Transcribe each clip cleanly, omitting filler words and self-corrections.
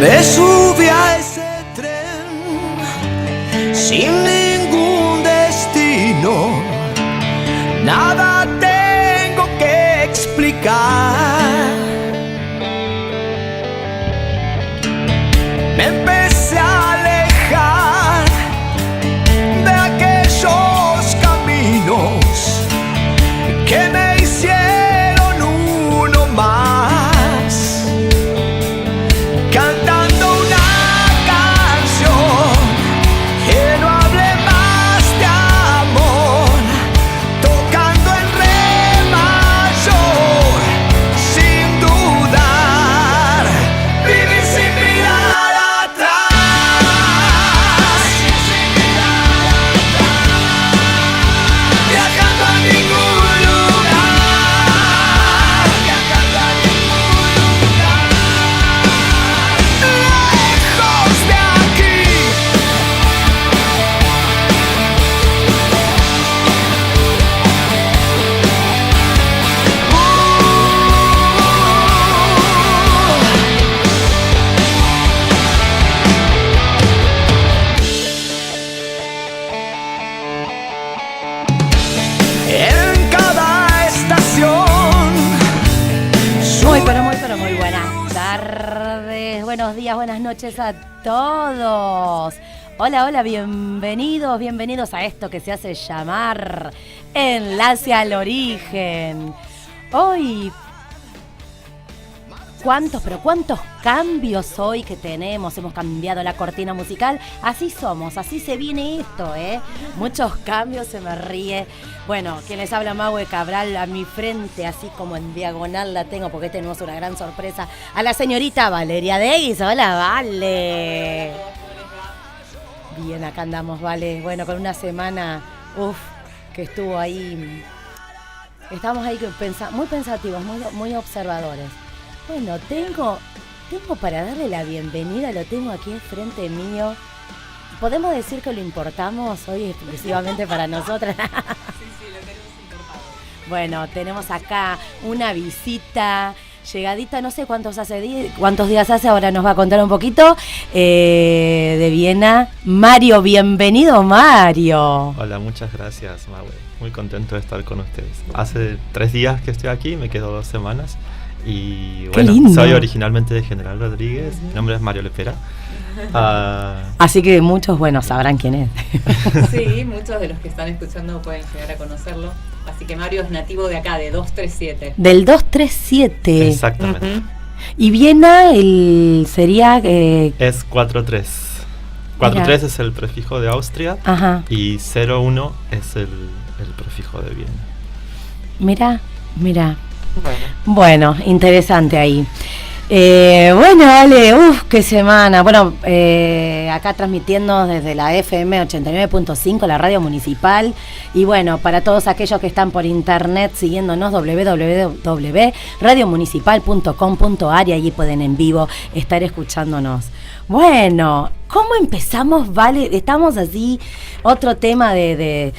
Me subí a ese tren sin ningún destino, nada tengo que explicar. Me empecé a alejar de aquellos caminos que me hicieron uno más, cantando una canción que no hable más de amor, tocando en re mayor sin dudar, vivir sin mirar atrás, viajando a ningún lugar, viajando a ningún lugar, lejos de aquí. En cada estación Muy buenas tardes, buenos días, buenas noches a todos. Hola, hola, bienvenidos a esto que se hace llamar Enlace al Origen. Hoy, ¿cuántos cambios hoy que tenemos? Hemos cambiado la cortina musical. Así somos, así se viene esto, ¿eh? Muchos cambios, se me ríe. Bueno, quien les habla, Maue Cabral, a mi frente, así como en diagonal la tengo, porque tenemos una gran sorpresa, a la señorita Valeria Deguis. Hola, Vale. Bien, acá andamos, Vale. Bueno, con una semana, que estuvo ahí. Estamos ahí muy pensativos, muy observadores. Bueno, tengo para darle la bienvenida, lo tengo aquí frente mío. ¿Podemos decir que lo importamos hoy exclusivamente para nosotras? Sí, lo tenemos importado. Bueno, tenemos acá una visita llegadita, no sé cuántos días hace, ahora nos va a contar un poquito, de Viena. Mario, bienvenido, Mario. Hola, muchas gracias, Maue. Muy contento de estar con ustedes. Hace 3 días que estoy aquí, me quedo 2 semanas. Y bueno, soy originalmente de General Rodríguez, mi nombre es Mario Lepera. Así que muchos, sabrán quién es. Sí, muchos de los que están escuchando pueden llegar a conocerlo. Así que Mario es nativo de acá, de 237. Del 237. Exactamente. Y Viena sería... Es 43. 43 es el prefijo de Austria. Ajá. Y 01 es el prefijo de Viena. Mira. Bueno, interesante ahí. Vale, qué semana. Bueno, acá transmitiendo desde la FM 89.5, la radio municipal. Y bueno, para todos aquellos que están por internet siguiéndonos, www.radiomunicipal.com.ar, y allí pueden en vivo estar escuchándonos. Bueno, ¿cómo empezamos, Vale? Estamos así, otro tema del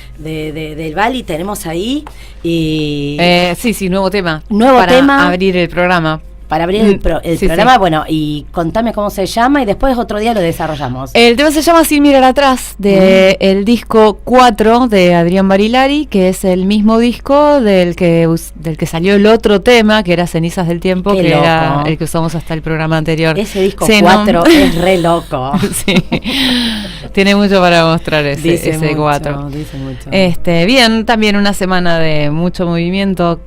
Vale tenemos ahí. Y Sí, nuevo tema. Para abrir el programa. Para abrir el programa, sí. Bueno, y contame cómo se llama y después otro día lo desarrollamos. El tema se llama Sin mirar atrás, el disco 4 de Adrián Barilari, que es el mismo disco del que salió el otro tema, que era Cenizas del Tiempo, que era el que usamos hasta el programa anterior. Ese disco 4 es re loco. Sí, tiene mucho para mostrar ese 4. Dice mucho. Bien, también una semana de mucho movimiento,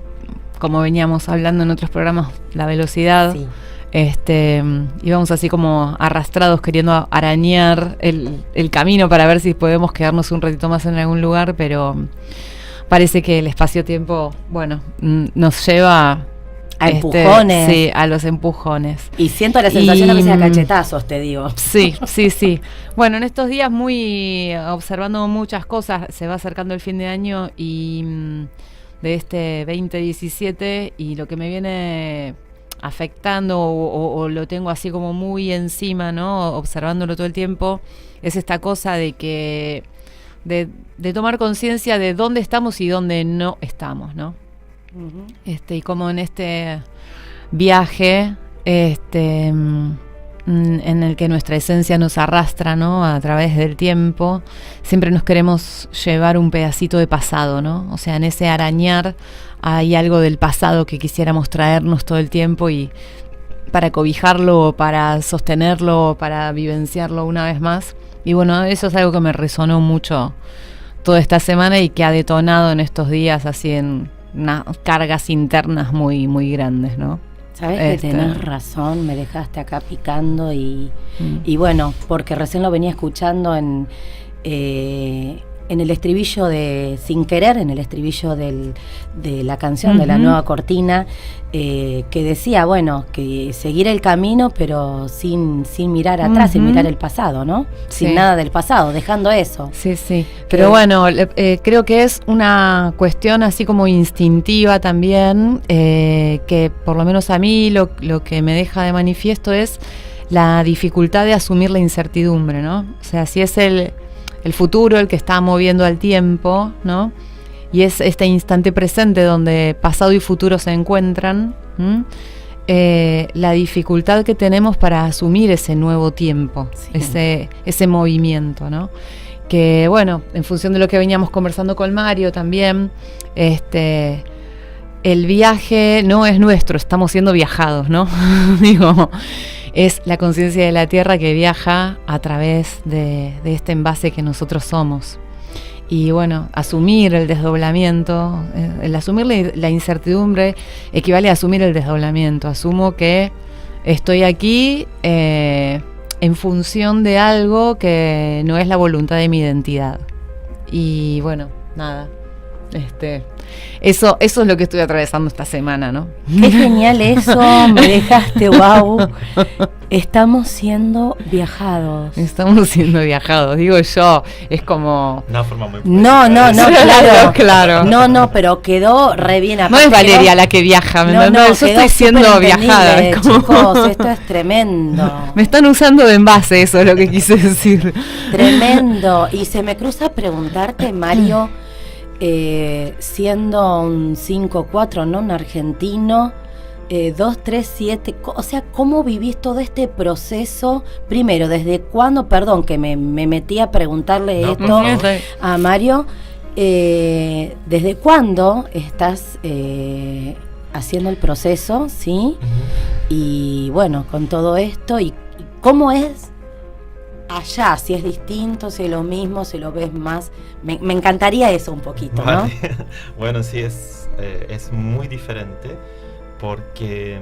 como veníamos hablando en otros programas, la velocidad. Sí. Íbamos así como arrastrados queriendo arañar el camino para ver si podemos quedarnos un ratito más en algún lugar, pero parece que el espacio-tiempo, nos lleva a empujones. Sí, a los empujones. Y siento la sensación de que sea cachetazos, te digo. Sí. Bueno, en estos días observando muchas cosas, se va acercando el fin de año y de este 2017, y lo que me viene afectando o lo tengo así como muy encima, ¿no? Observándolo todo el tiempo, es esta cosa de que de tomar conciencia de dónde estamos y dónde no estamos, ¿no? Uh-huh. Y como en este viaje, en el que nuestra esencia nos arrastra, ¿no? A través del tiempo, siempre nos queremos llevar un pedacito de pasado, ¿no? O sea, en ese arañar hay algo del pasado que quisiéramos traernos todo el tiempo y para cobijarlo, para sostenerlo, para vivenciarlo una vez más. Y bueno, eso es algo que me resonó mucho toda esta semana y que ha detonado en estos días así en unas cargas internas muy, muy grandes, ¿no? Sabés que tenés razón, me dejaste acá picando y bueno, porque recién lo venía escuchando en el estribillo de Sin Querer, en el estribillo de la canción, de la nueva cortina, que decía, bueno, que seguir el camino, pero sin mirar atrás, sin mirar el pasado, ¿no? Sin nada del pasado, dejando eso. Sí, sí. Pero bueno, creo que es una cuestión así como instintiva también, que por lo menos a mí lo que me deja de manifiesto es la dificultad de asumir la incertidumbre, ¿no? O sea, si es el futuro el que está moviendo al tiempo, ¿no? Y es este instante presente donde pasado y futuro se encuentran, la dificultad que tenemos para asumir ese nuevo tiempo, ese movimiento, ¿no? Que bueno, en función de lo que veníamos conversando con Mario también, el viaje no es nuestro, estamos siendo viajados, ¿no? Digo, es la conciencia de la Tierra que viaja a través de este envase que nosotros somos. Y bueno, asumir el desdoblamiento, el asumir la incertidumbre equivale a asumir el desdoblamiento. Asumo que estoy aquí en función de algo que no es la voluntad de mi identidad. Y bueno, nada, eso es lo que estoy atravesando esta semana, ¿no? Qué genial eso, me dejaste, wow. Estamos siendo viajados. Estamos siendo viajados, digo yo, es como... Una forma muy... No, claro. No, pero quedó re bien. No es Valeria la que viaja, yo estoy siendo viajada. Chicos, esto es tremendo. Me están usando de envase, eso es lo que quise decir. Tremendo. Y se me cruza preguntarte, Mario, siendo un 5-4, ¿no? Un argentino, 2-3-7, o sea, ¿cómo vivís todo este proceso? Primero, ¿desde cuándo? Perdón, que me metí a preguntarle esto a Mario. ¿Desde cuándo estás haciendo el proceso, sí? Y bueno, con todo esto, ¿y cómo es allá? Si es distinto, si es lo mismo, si lo ves más. Me encantaría eso un poquito, ¿no? Vale. Bueno, sí, es muy diferente porque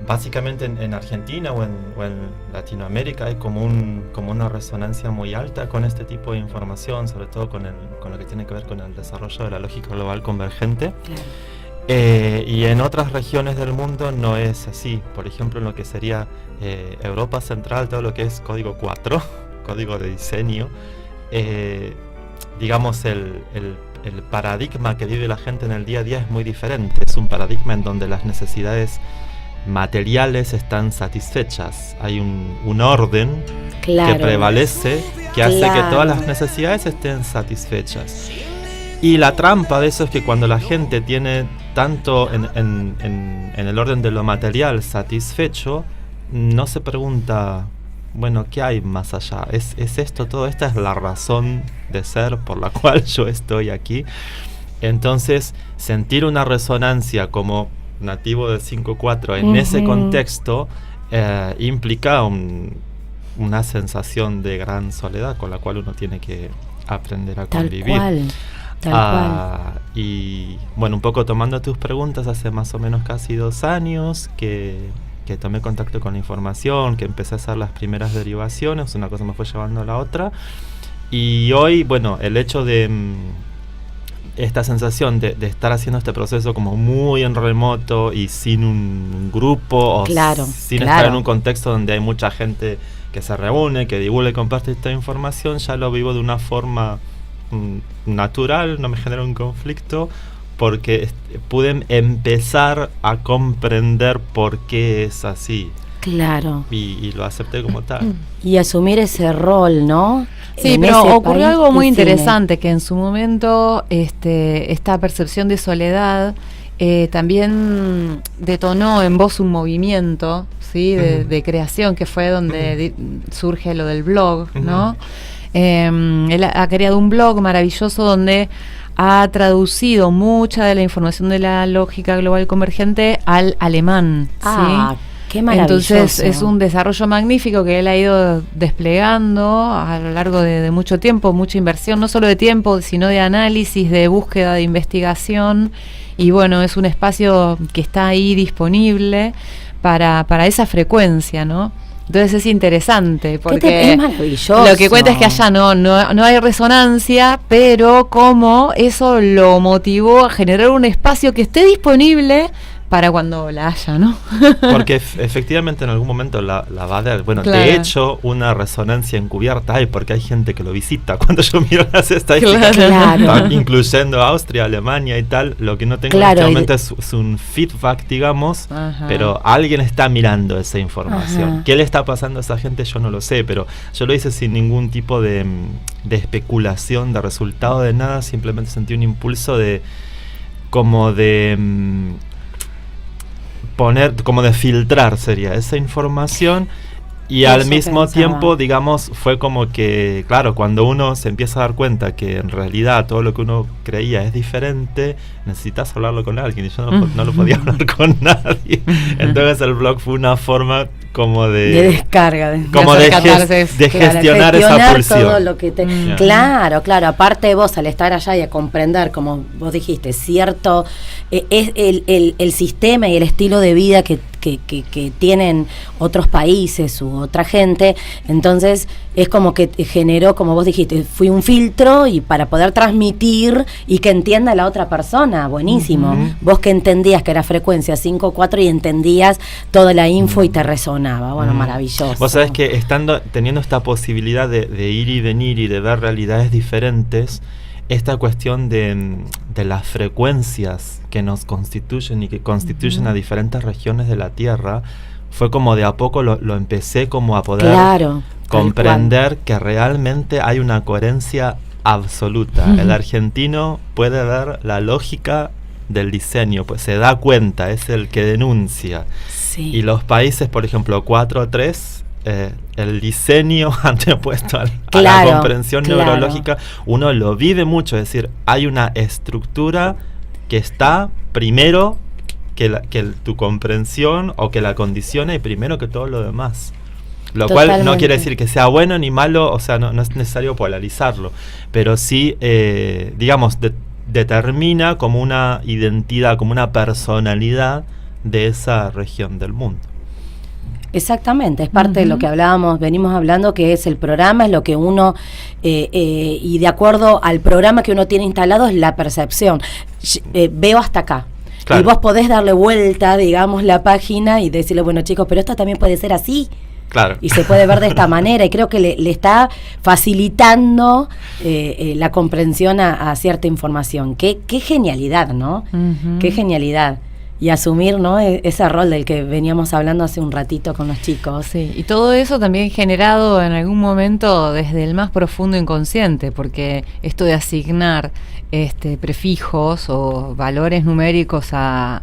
básicamente en Argentina o en Latinoamérica hay como una resonancia muy alta con este tipo de información, sobre todo con lo que tiene que ver con el desarrollo de la lógica global convergente. Claro. Y en otras regiones del mundo no es así. Por ejemplo, en lo que sería Europa Central, todo lo que es código 4, código de diseño, digamos el paradigma que vive la gente en el día a día es muy diferente. Es un paradigma en donde las necesidades materiales están satisfechas. Hay un orden que prevalece, que hace que todas las necesidades estén satisfechas. Y la trampa de eso es que cuando la gente tiene tanto en el orden de lo material satisfecho, no se pregunta, bueno, ¿qué hay más allá? ¿Es esto todo? ¿Esta es la razón de ser por la cual yo estoy aquí? Entonces, sentir una resonancia como nativo del 5-4 en ese contexto implica una sensación de gran soledad con la cual uno tiene que aprender a convivir. Tal cual. Y bueno, un poco tomando tus preguntas, hace más o menos casi 2 años que tomé contacto con la información, que empecé a hacer las primeras derivaciones, una cosa me fue llevando a la otra. Y hoy, bueno, el hecho de esta sensación de estar haciendo este proceso como muy en remoto y sin un grupo, o sin estar en un contexto donde hay mucha gente que se reúne, que divulga y comparte esta información, ya lo vivo de una forma natural, no me genera un conflicto, porque pude empezar a comprender por qué es así. Claro. Y lo acepté como tal. Y asumir ese rol, ¿no? Sí, pero ocurrió algo muy interesante, que en su momento esta percepción de soledad también detonó en vos un movimiento, ¿sí? De creación, que fue donde surge lo del blog, ¿no? Él ha creado un blog maravilloso donde ha traducido mucha de la información de la lógica global convergente al alemán, ¿sí? Qué maravilloso. Entonces es un desarrollo magnífico que él ha ido desplegando a lo largo de mucho tiempo, mucha inversión, no solo de tiempo, sino de análisis, de búsqueda, de investigación. Y bueno, es un espacio que está ahí disponible para esa frecuencia, ¿no? Entonces es interesante porque es maravilloso. Lo que cuenta es que allá no hay resonancia, pero cómo eso lo motivó a generar un espacio que esté disponible para cuando la haya, ¿no? Porque efectivamente en algún momento la va a dar. Bueno, claro. De hecho, una resonancia encubierta hay porque hay gente que lo visita. Cuando yo miro las estadísticas, claro. Incluyendo Austria, Alemania y tal, lo que no tengo Claro, en este momento es un feedback, digamos, Ajá. pero alguien está mirando esa información. Ajá. ¿Qué le está pasando a esa gente? Yo no lo sé, pero yo lo hice sin ningún tipo de especulación, de resultado, de nada. Simplemente sentí un impulso como de filtrar sería esa información, y Eso al mismo pensaba. tiempo, digamos, fue como que, claro, cuando uno se empieza a dar cuenta que en realidad todo lo que uno creía es diferente, necesitas hablarlo con alguien, y yo no lo podía hablar con nadie. Entonces el blog fue una forma como de descarga, como de gestionar esa pulsión. todo lo que te... Claro, aparte vos al estar allá y a comprender, como vos dijiste, cierto, es el sistema y el estilo de vida que tienen otros países u otra gente, entonces es como que generó, como vos dijiste, fui un filtro y para poder transmitir y que entienda la otra persona, buenísimo. Uh-huh. Vos que entendías que era frecuencia 5-4 y entendías toda la info y te resonaba, bueno, maravilloso. Vos sabés que teniendo esta posibilidad de ir y venir y de ver realidades diferentes, esta cuestión de las frecuencias que nos constituyen y que constituyen a diferentes regiones de la Tierra, fue como de a poco lo empecé como a poder comprender que realmente hay una coherencia absoluta. El argentino puede ver la lógica del diseño, pues se da cuenta, es el que denuncia. Sí. Y los países, por ejemplo, 4-3, el diseño antepuesto a la comprensión neurológica, uno lo vive mucho, es decir, hay una estructura que está primero que tu comprensión o que la condiciona y primero que todo lo demás. Lo Totalmente. cual no quiere decir que sea bueno ni malo, o sea, no es necesario polarizarlo, pero sí, digamos, determina como una identidad, como una personalidad de esa región del mundo. Exactamente, es parte de lo que venimos hablando, que es el programa, es lo que uno, y de acuerdo al programa que uno tiene instalado es la percepción. Veo hasta acá. Claro. Y vos podés darle vuelta, digamos, la página y decirle, bueno chicos, pero esto también puede ser así. Claro. Y se puede ver de esta manera, y creo que le está facilitando la comprensión a cierta información. Qué genialidad, ¿no? Qué genialidad. Y asumir, ¿no?, ese rol del que veníamos hablando hace un ratito con los chicos. Sí, y todo eso también generado en algún momento desde el más profundo inconsciente, porque esto de asignar prefijos o valores numéricos a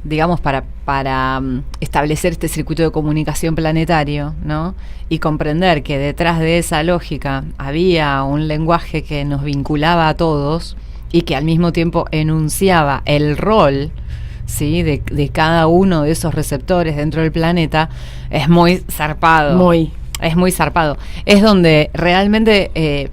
digamos, para establecer este circuito de comunicación planetario, ¿no? Y comprender que detrás de esa lógica había un lenguaje que nos vinculaba a todos y que al mismo tiempo enunciaba el rol, ¿sí?, de cada uno de esos receptores dentro del planeta, es muy zarpado. Es muy zarpado. Es donde realmente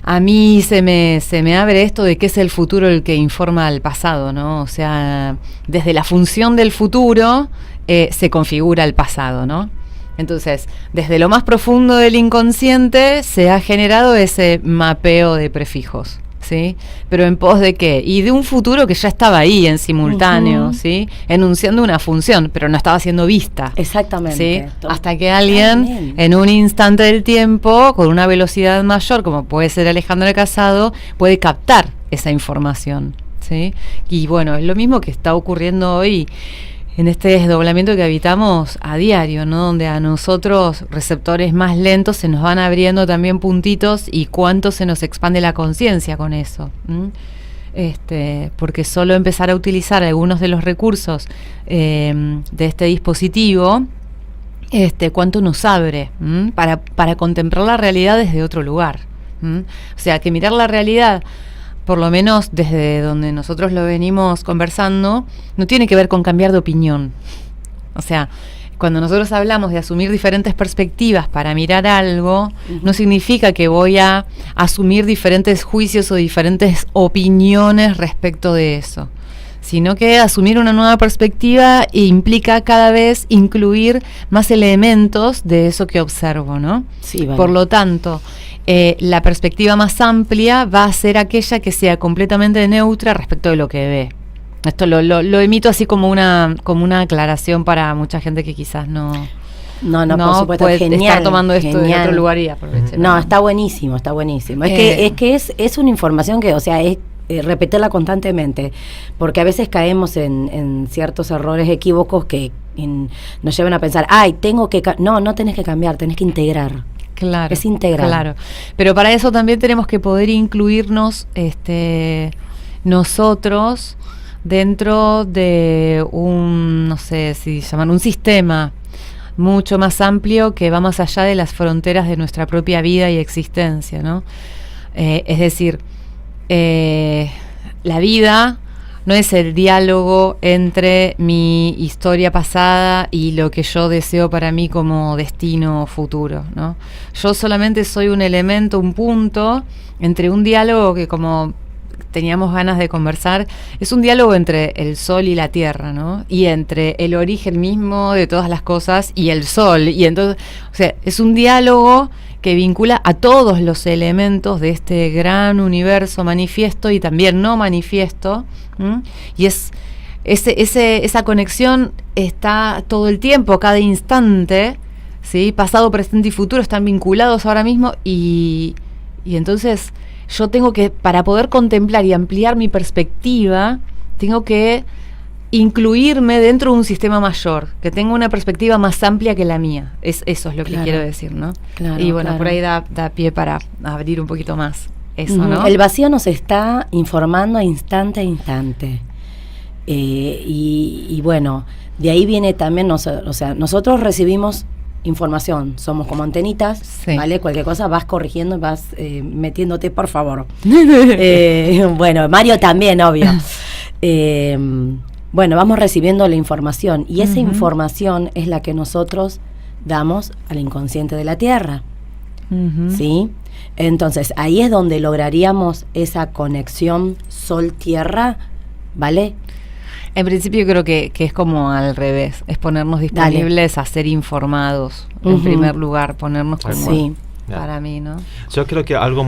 a mí se me abre esto de que es el futuro el que informa al pasado, ¿no? O sea, desde la función del futuro se configura el pasado, ¿no? Entonces, desde lo más profundo del inconsciente se ha generado ese mapeo de prefijos, ¿sí? Pero en pos de qué? Y de un futuro que ya estaba ahí en simultáneo, ¿sí? Enunciando una función, pero no estaba siendo vista. Exactamente. ¿Sí? Hasta que alguien, en un instante del tiempo, con una velocidad mayor, como puede ser Alejandra Casado, puede captar esa información, ¿sí? Y bueno, es lo mismo que está ocurriendo hoy en este desdoblamiento que habitamos a diario, ¿no? Donde a nosotros, receptores más lentos, se nos van abriendo también puntitos y cuánto se nos expande la conciencia con eso. porque solo empezar a utilizar algunos de los recursos de este dispositivo, cuánto nos abre para contemplar la realidad desde otro lugar. O sea, que mirar la realidad, por lo menos desde donde nosotros lo venimos conversando, no tiene que ver con cambiar de opinión. O sea, cuando nosotros hablamos de asumir diferentes perspectivas para mirar algo, no significa que voy a asumir diferentes juicios o diferentes opiniones respecto de eso, sino que asumir una nueva perspectiva implica cada vez incluir más elementos de eso que observo, ¿no? Sí, vale. Por lo tanto, la perspectiva más amplia va a ser aquella que sea completamente neutra respecto de lo que ve. Esto lo emito así como una aclaración para mucha gente que quizás no por supuesto, puede genial, estar tomando esto de otro lugar y aproveche. No, está buenísimo, está buenísimo. Es que es una información que, o sea, es repetirla constantemente, porque a veces caemos en ciertos errores equívocos que nos llevan a pensar, tengo que... No tenés que cambiar, tenés que integrar. Claro. Es integrar. Claro. Pero para eso también tenemos que poder incluirnos nosotros dentro de un, no sé si llaman, un sistema mucho más amplio que va más allá de las fronteras de nuestra propia vida y existencia, ¿no? Es decir, la vida no es el diálogo entre mi historia pasada y lo que yo deseo para mí como destino futuro, ¿no? Yo solamente soy un elemento, un punto entre un diálogo que, como teníamos ganas de conversar, es un diálogo entre el sol y la tierra, ¿no? Y entre el origen mismo de todas las cosas y el sol. Y entonces, o sea, es un diálogo que vincula a todos los elementos de este gran universo manifiesto y también no manifiesto. Y esa conexión está todo el tiempo, cada instante, ¿sí? Pasado, presente y futuro están vinculados ahora mismo y entonces yo tengo que, para poder contemplar y ampliar mi perspectiva, tengo que incluirme dentro de un sistema mayor, que tenga una perspectiva más amplia que la mía. Eso es lo que quiero decir, ¿no? Claro, y bueno, por ahí da pie para abrir un poquito más eso, ¿no? El vacío nos está informando a instante. Y bueno, de ahí viene también, nosotros recibimos información, somos como antenitas, sí. ¿Vale? Cualquier cosa vas corrigiendo, vas metiéndote, por favor. Bueno, Mario también, obvio. Bueno, vamos recibiendo la información y esa información es la que nosotros damos al inconsciente de la Tierra, ¿sí? Entonces, ahí es donde lograríamos esa conexión Sol-Tierra, ¿vale? En principio creo que es como al revés, es ponernos disponibles a ser informados, en primer lugar, ponernos como... Sí. Para mí, ¿no? Yo creo que algo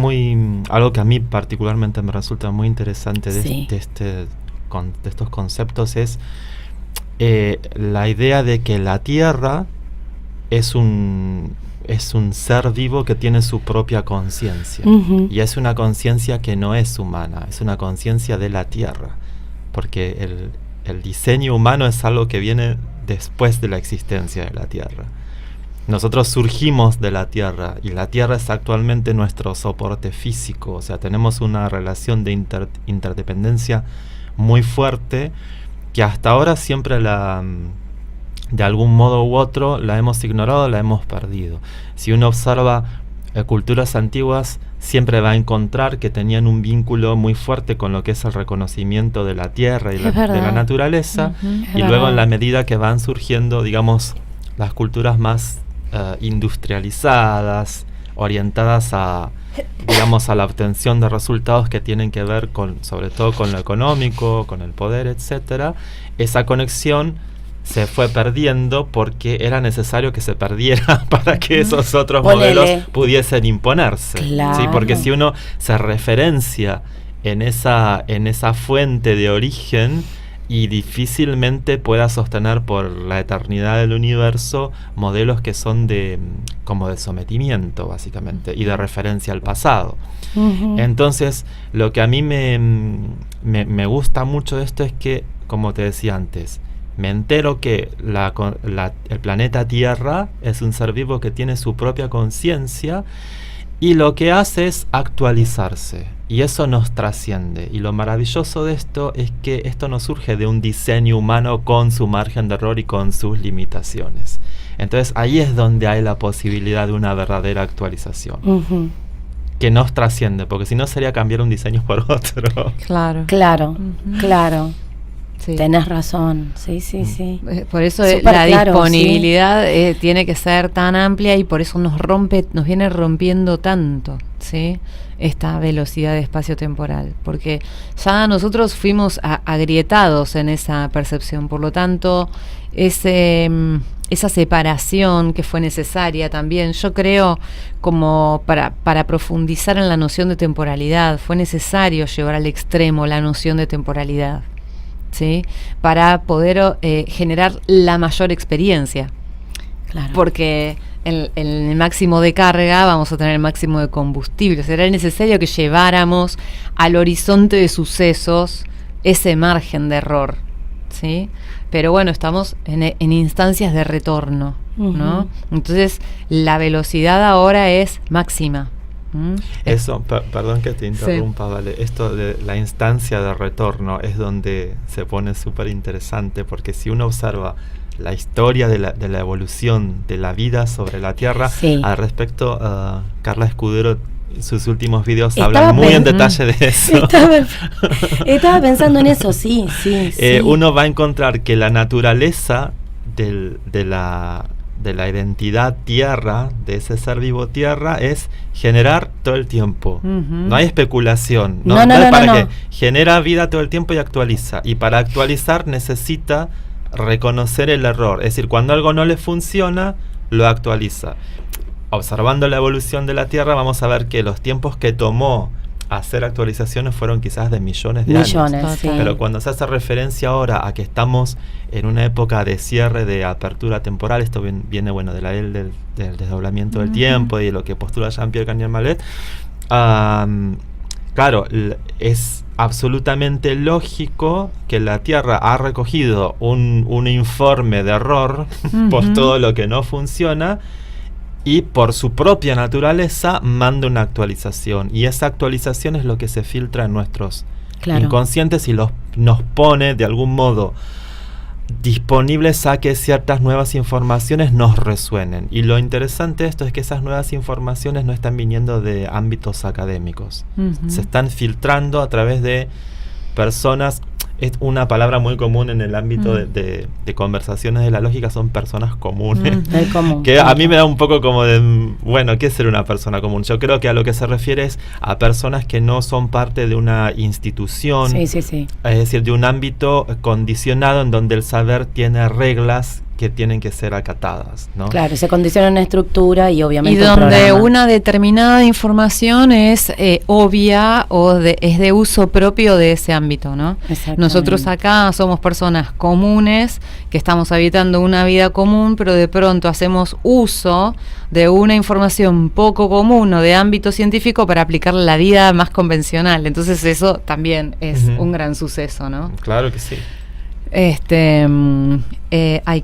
que a mí particularmente me resulta muy interesante de estos conceptos es la idea de que la Tierra es un ser vivo que tiene su propia conciencia. Y es una conciencia que no es humana, es una conciencia de la Tierra, porque el diseño humano es algo que viene después de la existencia de la Tierra. Nosotros surgimos de la Tierra y la Tierra es actualmente nuestro soporte físico, o sea, tenemos una relación de interdependencia muy fuerte que hasta ahora siempre de algún modo u otro la hemos ignorado, la hemos perdido. Si uno observa culturas antiguas, siempre va a encontrar que tenían un vínculo muy fuerte con lo que es el reconocimiento de la tierra y de la naturaleza, y luego en la medida que van surgiendo, digamos, las culturas más industrializadas, orientadas a, digamos, a la obtención de resultados que tienen que ver sobre todo con lo económico, con el poder, etcétera, esa conexión se fue perdiendo porque era necesario que se perdiera para que esos otros modelos pudiesen imponerse. Claro. ¿Sí? Porque si uno se referencia en esa fuente de origen y difícilmente pueda sostener por la eternidad del universo modelos que son como de sometimiento, básicamente, y de referencia al pasado. Entonces, lo que a mí me gusta mucho de esto es que, como te decía antes, me entero que el planeta Tierra es un ser vivo que tiene su propia conciencia y lo que hace es actualizarse, y eso nos trasciende. Y lo maravilloso de esto es que esto no surge de un diseño humano con su margen de error y con sus limitaciones. Entonces ahí es donde hay la posibilidad de una verdadera actualización. Ujú. Que nos trasciende, porque si no sería cambiar un diseño por otro. Claro. Claro, Ujú. claro. Sí. Tenés razón. Sí, sí, sí. Por eso Súper la claro, disponibilidad tiene que ser tan amplia y por eso nos viene rompiendo tanto, ¿sí? Esta velocidad de espacio-temporal, porque ya nosotros fuimos agrietados en esa percepción, por lo tanto, esa separación que fue necesaria también, yo creo, como para profundizar en la noción de temporalidad, fue necesario llevar al extremo la noción de temporalidad, ¿sí? Para poder generar la mayor experiencia. Claro. Porque en el máximo de carga vamos a tener el máximo de combustible. Será necesario que lleváramos al horizonte de sucesos ese margen de error, ¿sí? Pero bueno, estamos en instancias de retorno, ¿no? Ujú. Entonces, la velocidad ahora es máxima. Eso, perdón que te interrumpa, Vale. Esto de la instancia de retorno es donde se pone súper interesante, porque si uno observa la historia de la evolución de la vida sobre la Tierra, Sí. al respecto, Carla Escudero, sus últimos videos Estaba hablan muy en pen- detalle de eso. Estaba pensando en eso, sí, sí, sí. Uno va a encontrar que la naturaleza de la identidad tierra, de ese ser vivo tierra, es generar todo el tiempo. Ujú. No hay especulación. No, no, Entonces, no, ¿para no, qué? no. Genera vida todo el tiempo y actualiza. Y para actualizar necesita reconocer el error. Es decir, cuando algo no le funciona, lo actualiza. Observando la evolución de la Tierra, vamos a ver que los tiempos que tomó hacer actualizaciones fueron quizás de millones de años. Millones, sí. Pero cuando se hace referencia ahora a que estamos en una época de cierre, de apertura temporal, esto viene bueno de la ley del desdoblamiento del tiempo y de lo que postula Jean-Pierre Cagnier-Mallet, claro, es absolutamente lógico que la Tierra ha recogido un informe de error por Ujú. todo lo que no funciona, y por su propia naturaleza manda una actualización, y esa actualización es lo que se filtra en nuestros Claro. inconscientes y nos pone de algún modo disponibles a que ciertas nuevas informaciones nos resuenen. Y lo interesante de esto es que esas nuevas informaciones no están viniendo de ámbitos académicos, Ujú. se están filtrando a través de personas. Es una palabra muy común en el ámbito de conversaciones de la lógica, son personas comunes. El común. Que a mí me da un poco como de, bueno, ¿qué es ser una persona común? Yo creo que a lo que se refiere es a personas que no son parte de una institución, Sí, sí, sí. es decir, de un ámbito condicionado en donde el saber tiene reglas que tienen que ser acatadas, ¿no? Claro, se condiciona una estructura y obviamente Y un donde programa. una determinada información es obvia o es de uso propio de ese ámbito, ¿no? Exactamente. Nosotros acá somos personas comunes que estamos habitando una vida común, pero de pronto hacemos uso de una información poco común o de ámbito científico para aplicarla a la vida más convencional. Entonces eso también es Ujú. un gran suceso, ¿no? Claro que sí.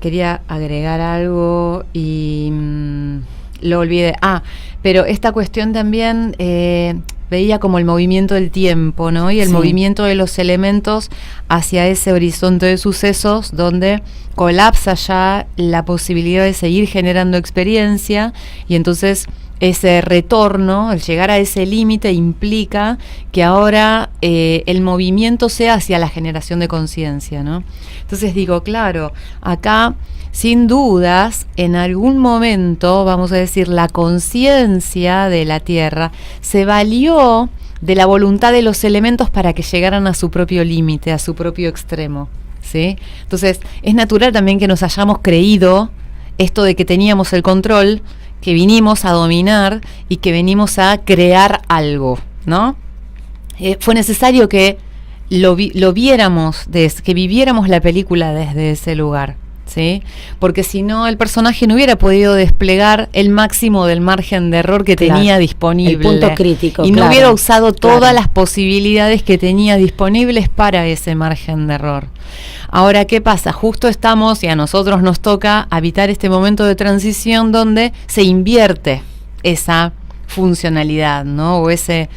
Quería agregar algo y lo olvidé. Pero esta cuestión también veía como el movimiento del tiempo, ¿no? Y el Sí. movimiento de los elementos hacia ese horizonte de sucesos donde colapsa ya la posibilidad de seguir generando experiencia, y entonces ese retorno, el llegar a ese límite, implica que ahora el movimiento sea hacia la generación de conciencia, ¿no? Entonces digo, claro, acá sin dudas, en algún momento, vamos a decir, la conciencia de la Tierra se valió de la voluntad de los elementos para que llegaran a su propio límite, a su propio extremo, ¿sí? Entonces, es natural también que nos hayamos creído esto de que teníamos el control, que vinimos a dominar y que venimos a crear algo, ¿no? Fue necesario que lo viéramos, que viviéramos la película desde ese lugar, ¿sí? Porque si no, el personaje no hubiera podido desplegar el máximo del margen de error que Claro, tenía disponible. el punto crítico, y no claro, hubiera usado todas claro. las posibilidades que tenía disponibles para ese margen de error. Ahora, ¿qué pasa? Justo estamos, y a nosotros nos toca habitar este momento de transición donde se invierte esa funcionalidad, ¿no? O ese...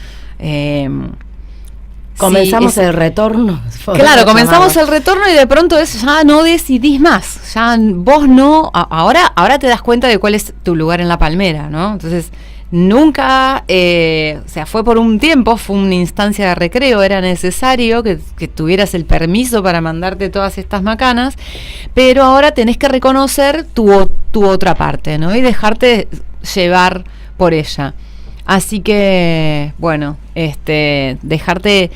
Comenzamos sí, el retorno. Claro, comenzamos el retorno y de pronto ya no decidís más. Ya vos no... Ahora te das cuenta de cuál es tu lugar en la palmera, ¿no? Entonces, nunca... o sea, fue por un tiempo, fue una instancia de recreo, era necesario que tuvieras el permiso para mandarte todas estas macanas, pero ahora tenés que reconocer tu otra parte, ¿no? Y dejarte llevar por ella. Así que, bueno, dejarte,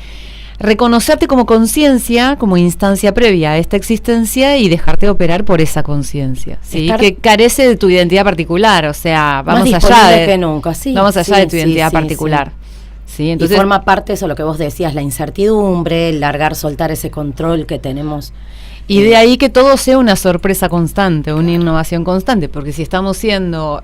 reconocerte como conciencia, como instancia previa a esta existencia y dejarte operar por esa conciencia, ¿sí? Que carece de tu identidad particular, o sea, vamos allá de que nunca, sí, vamos allá sí, de tu identidad particular. Sí, entonces y forma parte eso, lo que vos decías, la incertidumbre, el largar, soltar ese control que tenemos. Y de ahí que todo sea una sorpresa constante, una innovación constante, porque si estamos siendo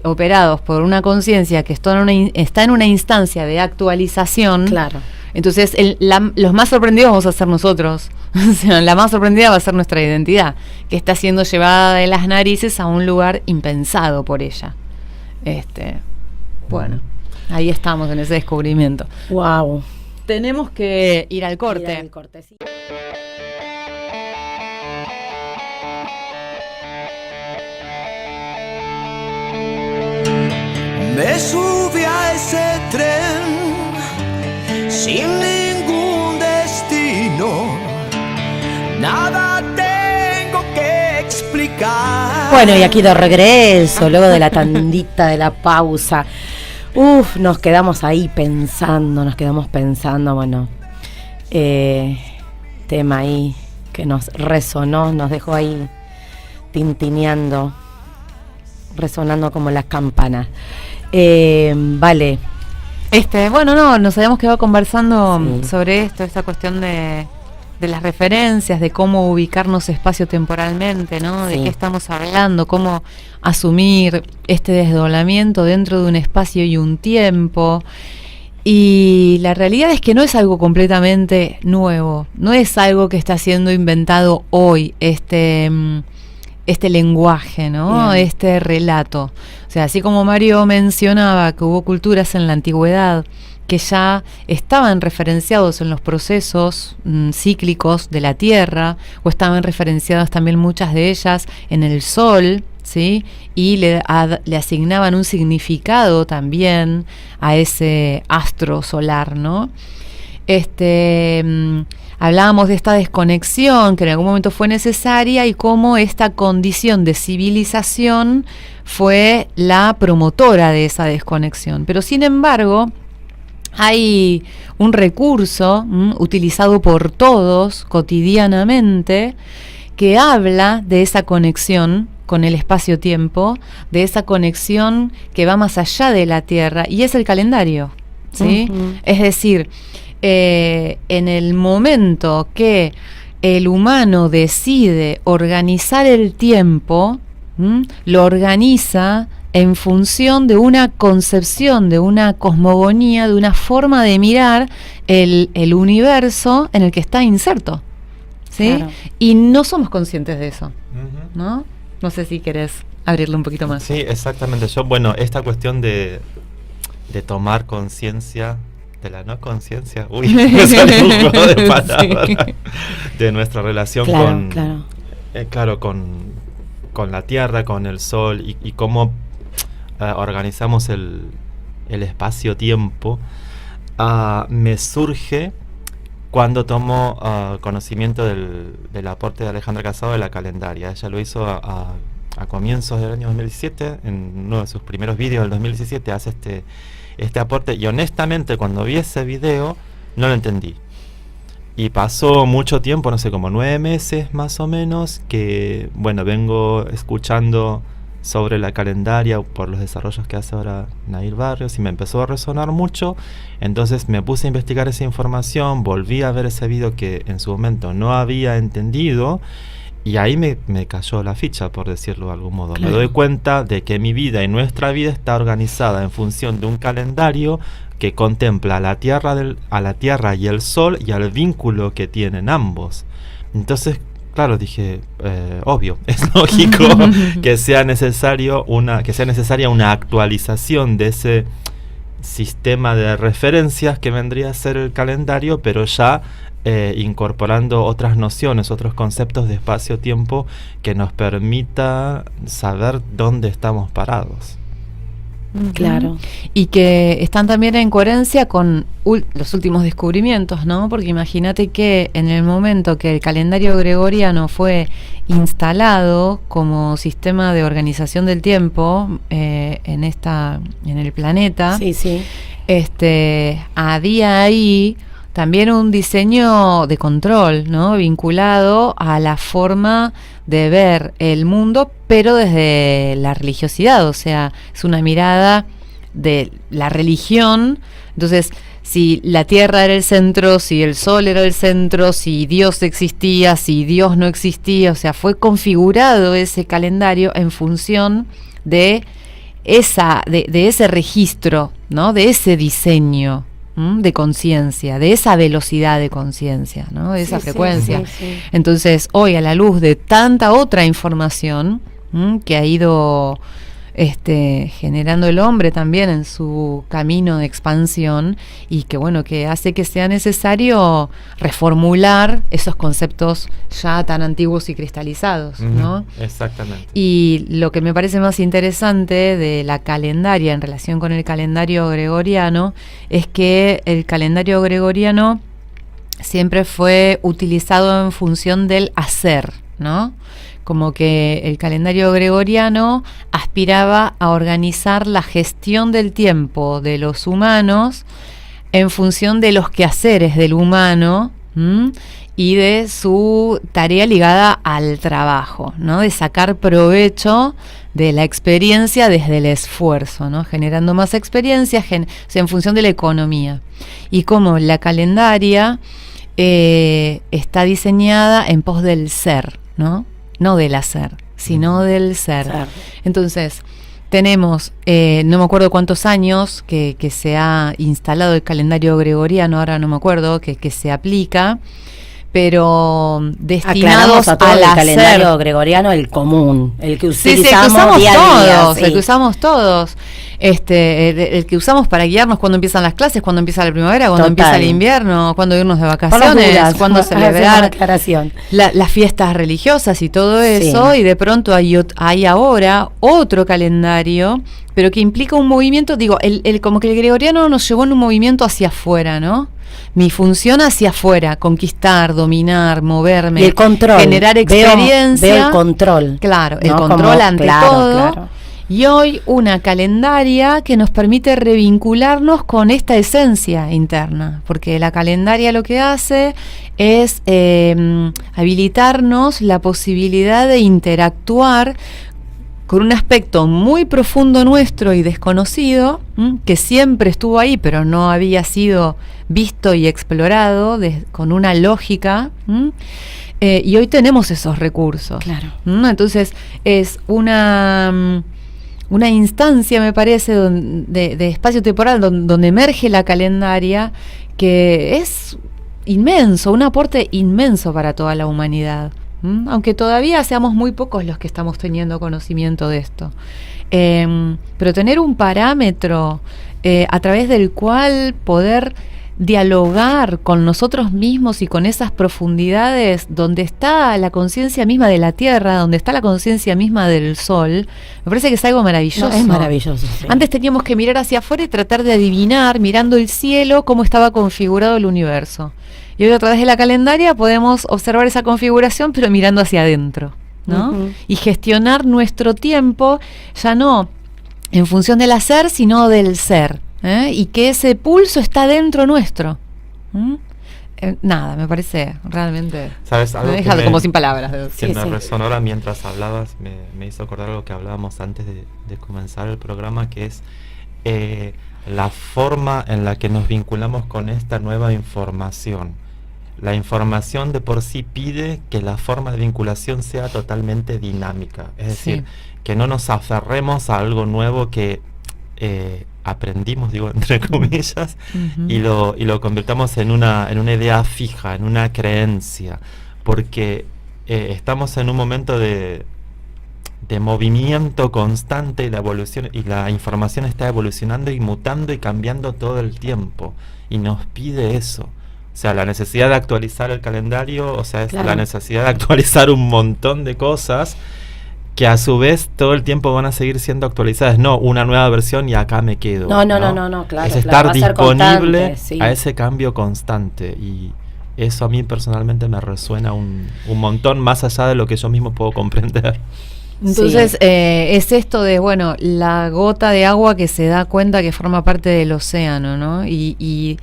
operados por una conciencia que está en una instancia de actualización, claro, entonces los más sorprendidos vamos a ser nosotros. O sea, la más sorprendida va a ser nuestra identidad, que está siendo llevada de las narices a un lugar impensado por ella. Bueno, ahí estamos en ese descubrimiento. Wow. Tenemos que ir al corte. Ir al corte, sí. Me subí a ese tren sin ningún destino, nada tengo que explicar. Bueno, y aquí de regreso, luego de la tandita, de la pausa. Nos quedamos ahí pensando, bueno, tema ahí que nos resonó, nos dejó ahí tintineando, resonando como las campanas. Vale. Nos habíamos quedado conversando sobre esta cuestión de las referencias, de cómo ubicarnos espacio-temporalmente, ¿no? De qué estamos hablando, cómo asumir este desdoblamiento dentro de un espacio y un tiempo. Y la realidad es que no es algo completamente nuevo, no es algo que está siendo inventado hoy, este lenguaje, ¿no? Bien. Este relato. O sea, así como Mario mencionaba que hubo culturas en la antigüedad que ya estaban referenciados en los procesos cíclicos de la Tierra, o estaban referenciadas también muchas de ellas en el Sol, ¿sí? Y le asignaban un significado también a ese astro solar, ¿no? Hablábamos de esta desconexión que en algún momento fue necesaria y cómo esta condición de civilización fue la promotora de esa desconexión. Pero sin embargo, hay un recurso utilizado por todos cotidianamente que habla de esa conexión con el espacio-tiempo, de esa conexión que va más allá de la Tierra, y es el calendario, ¿sí? Uh-huh. Es decir, en el momento que el humano decide organizar el tiempo, lo organiza en función de una concepción, de una cosmogonía, de una forma de mirar el universo en el que está inserto, ¿sí? Claro. Y no somos conscientes de eso, ¿no? No sé si querés abrirlo un poquito más. Sí, exactamente. Esta cuestión de tomar conciencia de la no conciencia, me sale un juego de palabras, sí. De nuestra relación con la Tierra, con el Sol y cómo organizamos el espacio-tiempo, me surge cuando tomo conocimiento del aporte de Alejandra Casado de la calendaria. Ella lo hizo a comienzos del año 2017, en uno de sus primeros vídeos del 2017 hace este aporte, y honestamente cuando vi ese video no lo entendí. Y pasó mucho tiempo, no sé, como 9 meses más o menos, que vengo escuchando sobre la calendaria por los desarrollos que hace ahora Nair Barrios, y me empezó a resonar mucho. Entonces me puse a investigar esa información, volví a ver ese video que en su momento no había entendido, y ahí me cayó la ficha, por decirlo de algún modo. Claro. Me doy cuenta de que mi vida y nuestra vida está organizada en función de un calendario que contempla a la Tierra y el Sol y al vínculo que tienen ambos. Entonces, claro, dije, obvio, es lógico que sea necesaria una actualización de sistema de referencias que vendría a ser el calendario, pero ya incorporando otras nociones, otros conceptos de espacio-tiempo que nos permita saber dónde estamos parados. Claro. Y que están también en coherencia con los últimos descubrimientos, ¿no? Porque imagínate que en el momento que el calendario gregoriano fue instalado como sistema de organización del tiempo en el planeta, Sí. había ahí también un diseño de control, ¿no? Vinculado a la forma de ver el mundo, pero desde la religiosidad, o sea, es una mirada de la religión. Entonces, si la Tierra era el centro, si el Sol era el centro, si Dios existía, si Dios no existía, o sea, fue configurado ese calendario en función de ese registro, ¿no? De ese diseño de conciencia, de esa velocidad de conciencia, ¿no? De esa frecuencia. Sí. Entonces, hoy, a la luz de tanta otra información que ha ido generando el hombre también en su camino de expansión, y que bueno, que hace que sea necesario reformular esos conceptos ya tan antiguos y cristalizados, ¿no? Exactamente. Y lo que me parece más interesante de la calendaria en relación con el calendario gregoriano es que el calendario gregoriano siempre fue utilizado en función del hacer, ¿no? Como que el calendario gregoriano aspiraba a organizar la gestión del tiempo de los humanos en función de los quehaceres del humano y de su tarea ligada al trabajo, ¿no? De sacar provecho de la experiencia desde el esfuerzo, ¿no? Generando más experiencia, o sea, en función de la economía. Y como la calendaria está diseñada en pos del ser, ¿no? No del hacer, sino del ser. Claro. Entonces, tenemos, no me acuerdo cuántos años que se ha instalado el calendario gregoriano, ahora no me acuerdo, que se aplica, pero destinados a todo al el hacer. calendario gregoriano, el común, el que Sí, utilizamos día a día. el que usamos todos, el que usamos para guiarnos cuando empiezan las clases, cuando empieza la primavera, cuando empieza el invierno, cuando irnos de vacaciones, cuando celebrar las fiestas religiosas y todo eso, y de pronto hay ahora otro calendario, pero que implica un movimiento, digo, como que el gregoriano nos llevó en un movimiento hacia afuera, ¿no? Mi función hacia afuera, conquistar, dominar, moverme, y el control, generar experiencia. Veo el control. Claro, el ¿no? control como, ante claro, todo. Claro. Y hoy una calendaria que nos permite revincularnos con esta esencia interna, porque la calendaria lo que hace es habilitarnos la posibilidad de interactuar con un aspecto muy profundo nuestro y desconocido, que siempre estuvo ahí, pero no había sido visto y explorado con una lógica, y hoy tenemos esos recursos. Claro. Entonces es una instancia, me parece, de espacio temporal donde emerge la calendaria, que es inmenso, un aporte inmenso para toda la humanidad. Aunque todavía seamos muy pocos los que estamos teniendo conocimiento de esto. Pero tener un parámetro a través del cual poder dialogar con nosotros mismos y con esas profundidades donde está la conciencia misma de la Tierra, donde está la conciencia misma del Sol, me parece que es algo maravilloso. No, es maravilloso. Sí. Antes teníamos que mirar hacia afuera y tratar de adivinar, mirando el cielo, cómo estaba configurado el universo. Y hoy a través de la calendaria podemos observar esa configuración, pero mirando hacia adentro, ¿no? Uh-huh. Y gestionar nuestro tiempo ya no en función del hacer, sino del ser, y que ese pulso está dentro nuestro. Nada, me parece realmente... ¿Sabes? Algo me deja como sin palabras. Que me resonó ahora mientras hablabas, me hizo acordar algo que hablábamos antes de comenzar el programa, que es la forma en la que nos vinculamos con esta nueva información. La información de por sí pide que la forma de vinculación sea totalmente dinámica, es decir, que no nos aferremos a algo nuevo que aprendimos, digo entre comillas, y lo convirtamos en una idea fija, en una creencia, porque estamos en un momento de de movimiento constante, y la evolución y la información está evolucionando y mutando y cambiando todo el tiempo, y nos pide eso. O sea, la necesidad de actualizar el calendario, o sea, es Claro. la necesidad de actualizar un montón de cosas que a su vez todo el tiempo van a seguir siendo actualizadas. No, una nueva versión y acá me quedo. No, claro. Es claro, estar va a ser disponible constante, sí. a ese cambio constante, y eso a mí personalmente me resuena un montón, más allá de lo que yo mismo puedo comprender. Entonces, es esto de, bueno, la gota de agua que se da cuenta que forma parte del océano, ¿no? Y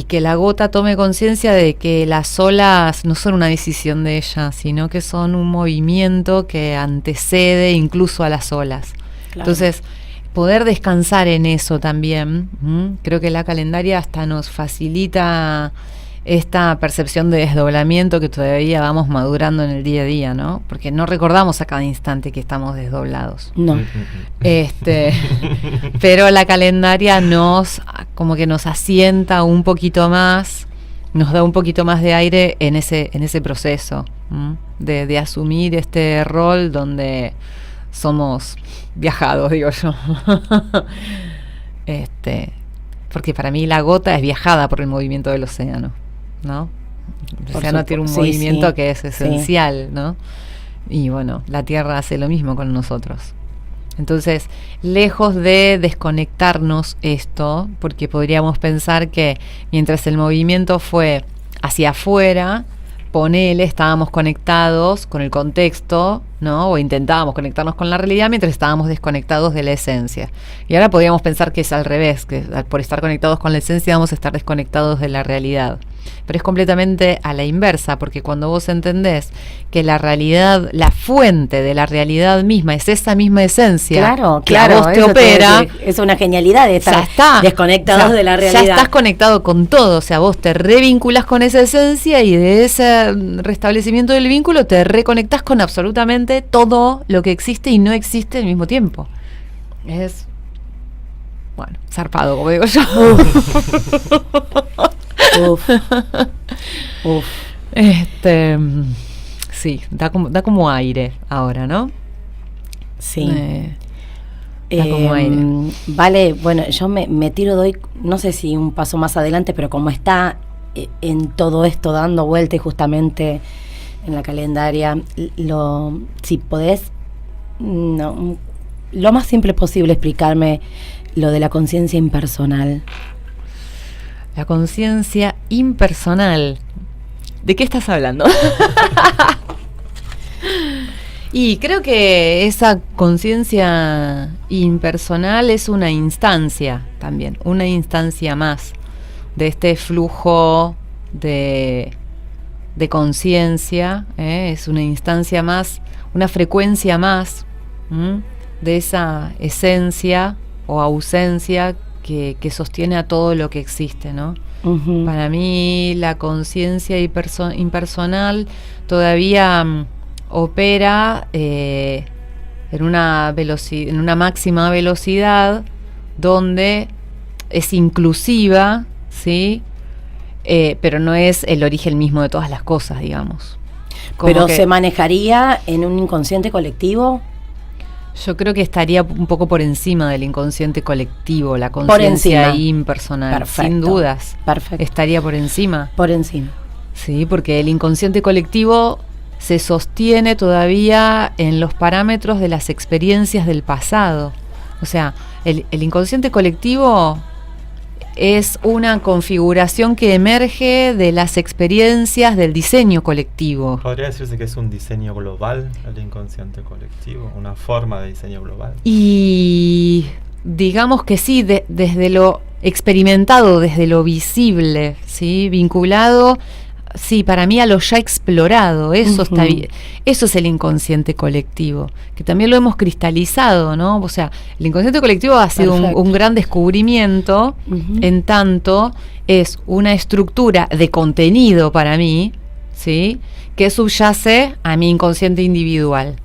que la gota tome conciencia de que las olas no son una decisión de ella, sino que son un movimiento que antecede incluso a las olas. Claro. Entonces, poder descansar en eso también, creo que la calendaria hasta nos facilita esta percepción de desdoblamiento que todavía vamos madurando en el día a día, ¿no? Porque no recordamos a cada instante que estamos desdoblados. No. Pero la calendaria como que nos asienta un poquito más, nos da un poquito más de aire en ese proceso, de asumir este rol donde somos viajados, digo yo. Porque para mí la gota es viajada por el movimiento del océano, ¿no? El océano tiene un movimiento que es esencial, ¿no? Y bueno, la Tierra hace lo mismo con nosotros. Entonces, lejos de desconectarnos esto, porque podríamos pensar que mientras el movimiento fue hacia afuera, estábamos conectados con el contexto, ¿no? O intentábamos conectarnos con la realidad mientras estábamos desconectados de la esencia. Y ahora podríamos pensar que es al revés, que por estar conectados con la esencia vamos a estar desconectados de la realidad. Pero es completamente a la inversa, porque cuando vos entendés que la realidad, la fuente de la realidad misma es esa misma esencia, que a vos te opera, es una genialidad de estar desconectados de la realidad. Ya estás conectado con todo, o sea, vos te revinculás con esa esencia y de ese restablecimiento del vínculo te reconectás con absolutamente todo lo que existe y no existe al mismo tiempo. Es, bueno, zarpado, como digo yo. Uf. Sí, da como aire ahora, ¿no? Sí. Da como aire. Vale, bueno, yo me doy, no sé si un paso más adelante, pero como está en todo esto dando vuelta y justamente en la calendaria, si podés, lo más simple posible explicarme lo de la conciencia impersonal. La conciencia impersonal. ¿De qué estás hablando? Y creo que esa conciencia impersonal es una instancia también, una instancia más de este flujo de conciencia, es una instancia más, una frecuencia más de esa esencia o ausencia que sostiene a todo lo que existe, ¿no? Uh-huh. Para mí la conciencia impersonal todavía opera en una máxima velocidad donde es inclusiva, ¿sí? Pero no es el origen mismo de todas las cosas, digamos. Pero se manejaría en un inconsciente colectivo. Yo creo que estaría un poco por encima del inconsciente colectivo, la conciencia impersonal. Perfecto. Sin dudas. Perfecto. Estaría por encima. Por encima. Sí, porque el inconsciente colectivo se sostiene todavía en los parámetros de las experiencias del pasado. O sea, el inconsciente colectivo es una configuración que emerge de las experiencias del diseño colectivo. ¿Podría decirse que es un diseño global el inconsciente colectivo? ¿Una forma de diseño global? Y digamos que sí, desde lo experimentado, desde lo visible, ¿sí? Vinculado, sí, para mí a lo ya explorado, eso está bien. Eso es el inconsciente colectivo, que también lo hemos cristalizado, ¿no? O sea, el inconsciente colectivo ha sido un gran descubrimiento, en tanto es una estructura de contenido para mí, ¿sí? Que subyace a mi inconsciente individual,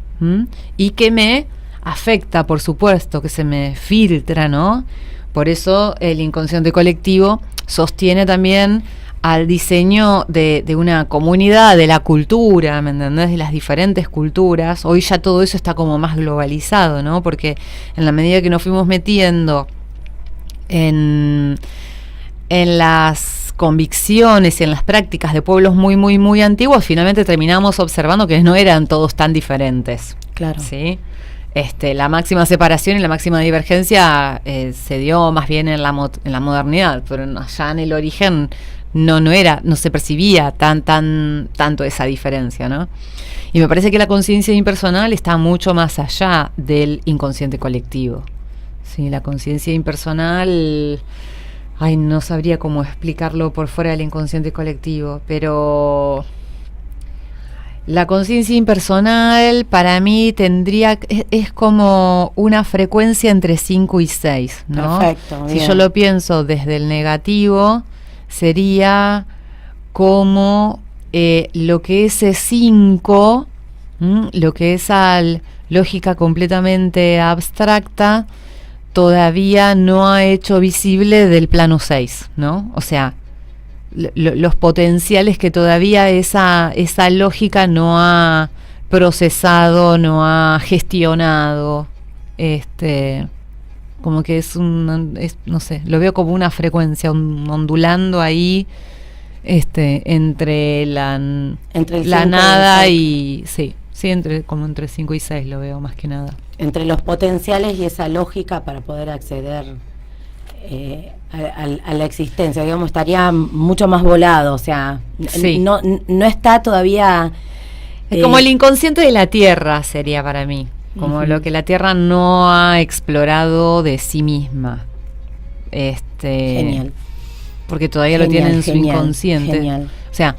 y que me afecta, por supuesto, que se me filtra, ¿no? Por eso el inconsciente colectivo sostiene también al diseño de una comunidad, de la cultura, ¿me entendés? De las diferentes culturas. Hoy ya todo eso está como más globalizado, ¿no? Porque en la medida que nos fuimos metiendo en las convicciones y en las prácticas de pueblos muy, muy, muy antiguos, finalmente terminamos observando que no eran todos tan diferentes. Claro. ¿Sí? La máxima separación y la máxima divergencia se dio más bien en la modernidad, pero allá en el origen no se percibía tanto esa diferencia, ¿no? Y me parece que la conciencia impersonal está mucho más allá del inconsciente colectivo. Sí, la conciencia impersonal, no sabría cómo explicarlo por fuera del inconsciente colectivo, pero la conciencia impersonal para mí es como una frecuencia entre 5 y 6, ¿no? Perfecto, si bien. yo lo pienso desde el negativo, sería como lo que ese 5, lo que esa lógica completamente abstracta todavía no ha hecho visible del plano 6, ¿no? O sea, los potenciales que todavía esa lógica no ha procesado, no ha gestionado, como que no sé, lo veo como una frecuencia ondulando ahí, entre la nada y sí, entre 5 y 6 lo veo más que nada. Entre los potenciales y esa lógica para poder acceder a la existencia, digamos, estaría mucho más volado, o sea, sí. no está todavía... Es como el inconsciente de la Tierra sería para mí, como lo que la Tierra no ha explorado de sí misma. Genial. Porque todavía lo tiene en su inconsciente. Genial. O sea,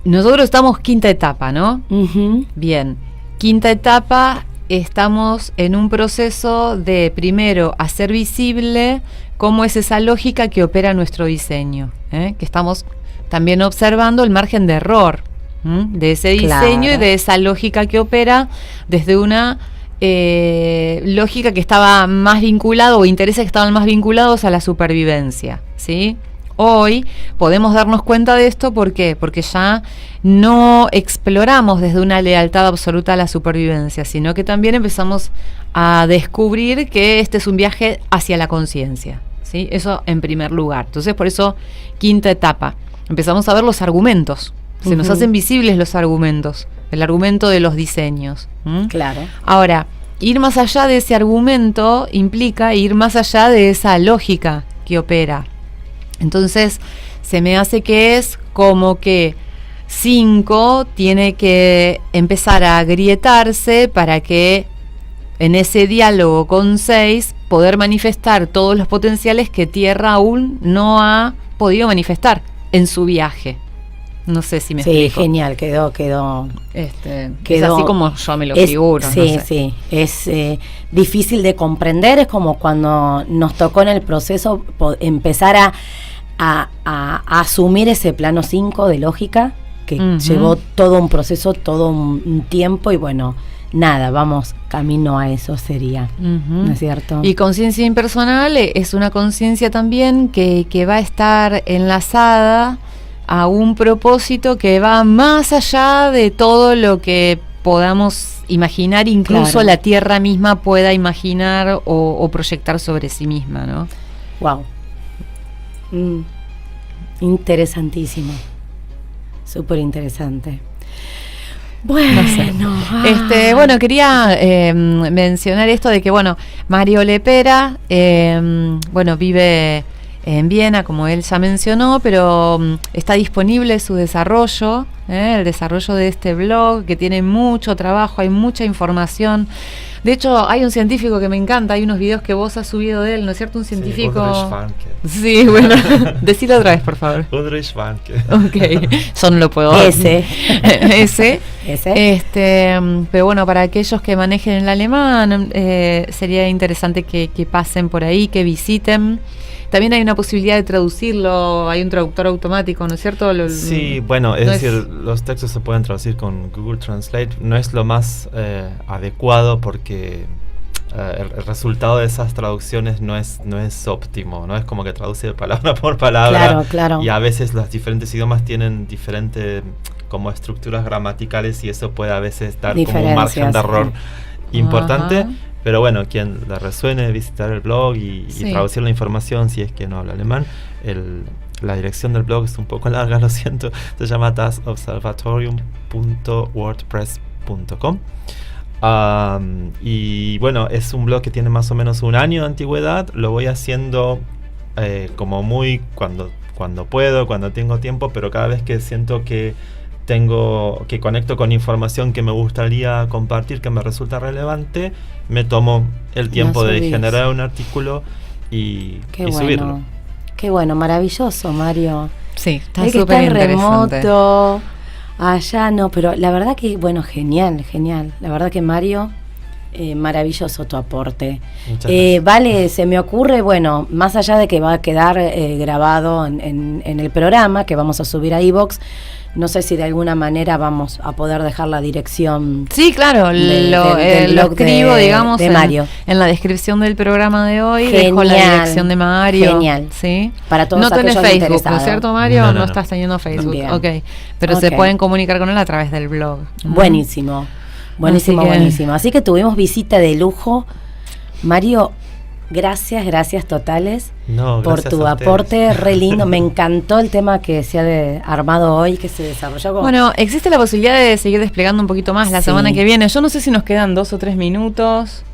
nosotros estamos quinta etapa, ¿no? Uh-huh. Bien, quinta etapa, estamos en un proceso de primero hacer visible cómo es esa lógica que opera nuestro diseño, que estamos también observando el margen de error de ese diseño, claro, y de esa lógica que opera desde una lógica que estaba más vinculada, o intereses que estaban más vinculados a la supervivencia, ¿sí? Hoy podemos darnos cuenta de esto, ¿por qué? Porque ya no exploramos desde una lealtad absoluta a la supervivencia, sino que también empezamos a descubrir que este es un viaje hacia la conciencia, ¿sí? Eso en primer lugar. Entonces, por eso, quinta etapa. Empezamos a ver los argumentos. Se nos hacen visibles los argumentos, el argumento de los diseños. Claro. Ahora, ir más allá de ese argumento implica ir más allá de esa lógica que opera. Entonces, se me hace que es como que 5 tiene que empezar a agrietarse para que en ese diálogo con 6 poder manifestar todos los potenciales que Tierra aún no ha podido manifestar en su viaje. No sé si me explico. Sí, genial, quedó es así como yo me lo figuro. Sí, no sé. Sí, es difícil de comprender, es como cuando nos tocó en el proceso empezar a asumir ese plano 5 de lógica, que llevó todo un proceso, todo un tiempo, y bueno, nada, vamos camino a eso sería, ¿no es cierto? Y conciencia impersonal es una conciencia también que va a estar enlazada a un propósito que va más allá de todo lo que podamos imaginar, incluso claro, la Tierra misma pueda imaginar o proyectar sobre sí misma, ¿no? Wow. Interesantísimo. Súper interesante. Bueno, no sé. Bueno, quería mencionar esto de que, bueno, Mario Lepera, vive en Viena, como él ya mencionó, pero está disponible su desarrollo, el desarrollo de este blog, que tiene mucho trabajo, hay mucha información. De hecho, hay un científico que me encanta, hay unos videos que vos has subido de él, ¿no es cierto? Un científico... Ulrich Warnke. Sí, bueno, decilo otra vez, por favor. Ulrich Warnke. Ok, yo no lo puedo... Ese. Pero bueno, para aquellos que manejen el alemán, sería interesante que pasen por ahí, que visiten. También hay una posibilidad de traducirlo, hay un traductor automático, ¿no es cierto? Sí, bueno, es decir, los textos se pueden traducir con Google Translate. No es lo más adecuado porque el resultado de esas traducciones no es óptimo, no es como que traduce palabra por palabra. Claro, claro. Y a veces los diferentes idiomas tienen diferentes como estructuras gramaticales y eso puede a veces dar como un margen de error importante. Ajá. Pero bueno, quien le resuene visitar el blog y traducir la información si es que no habla alemán. La dirección del blog es un poco larga, lo siento. Se llama dasobservatorium.wordpress.com. Y bueno, es un blog que tiene más o menos 1 año de antigüedad. Lo voy haciendo como muy cuando puedo, cuando tengo tiempo, pero cada vez que siento que conecto con información que me gustaría compartir, que me resulta relevante, me tomo el tiempo de generar un artículo y subirlo. Qué bueno, maravilloso, Mario. Sí, está Es que súper está interesante. remoto, allá no, pero la verdad que, bueno, genial. La verdad que, Mario, maravilloso tu aporte. Muchas gracias. Vale, se me ocurre, bueno, más allá de que va a quedar grabado en el programa que vamos a subir a iVoox, no sé si de alguna manera vamos a poder dejar la dirección. Sí, claro, del lo blog escribo, digamos, de Mario. En la descripción del programa de hoy. Genial, dejo la dirección de Mario. genial. ¿Sí? Para todos no tenés aquellos Facebook, ¿no interesados. es cierto, Mario? No, No, no. estás teniendo Facebook. Bien. Ok, pero se Ok. pueden comunicar con él a través del blog. Buenísimo. Así que tuvimos visita de lujo. Mario, gracias totales No, por gracias tu a ustedes. aporte, re lindo. Me encantó el tema que se ha armado hoy, que se desarrolló. Bueno, existe la posibilidad de seguir desplegando un poquito más la Sí. semana que viene. Yo no sé si nos quedan 2 o 3 minutos.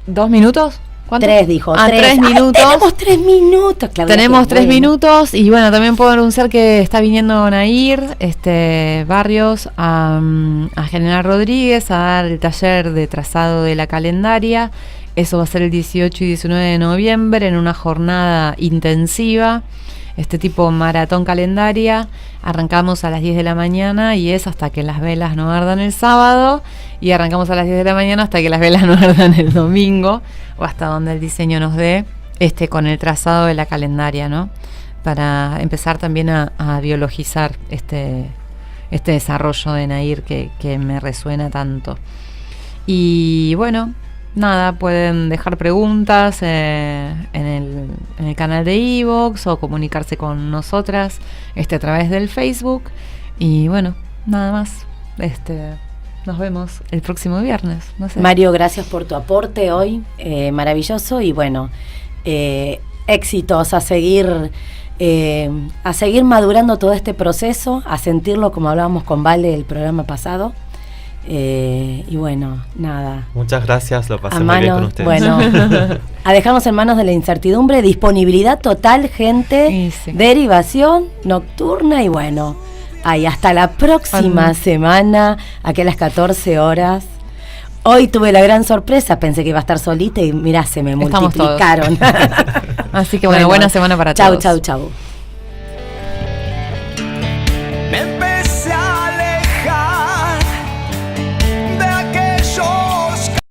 ¿2 minutos? ¿Cuánto? 3 dijo. 3 Ay, minutos. tenemos 3 minutos, Claudia. Tenemos qué 3 bueno. minutos y bueno, también puedo anunciar que está viniendo Nair Barrios a General Rodríguez a dar el taller de trazado de la calendaria. Eso va a ser el 18 y 19 de noviembre en una jornada intensiva, tipo maratón calendaria. Arrancamos a las 10 de la mañana y es hasta que las velas no ardan el sábado, y arrancamos a las 10 de la mañana hasta que las velas no ardan el domingo, o hasta donde el diseño nos dé, con el trazado de la calendaria, ¿no? Para empezar también a biologizar este desarrollo de Nair que me resuena tanto. Y bueno, nada, pueden dejar preguntas en el canal de iVoox o comunicarse con nosotras a través del Facebook. Y bueno, nada más. Nos vemos el próximo viernes. No sé. Mario, gracias por tu aporte hoy, maravilloso, y bueno, éxitos a seguir madurando todo este proceso, a sentirlo como hablábamos con Vale el programa pasado. Y bueno, nada. Muchas gracias, lo pasé muy bien con ustedes. Bueno, a dejarnos en manos de la incertidumbre, disponibilidad total, gente, Sí, sí. derivación nocturna, y bueno, hasta la próxima semana, aquí a las 14 horas. Hoy tuve la gran sorpresa, pensé que iba a estar solita y mirá, se me Estamos multiplicaron. Así que bueno, buena semana para todos. Chau.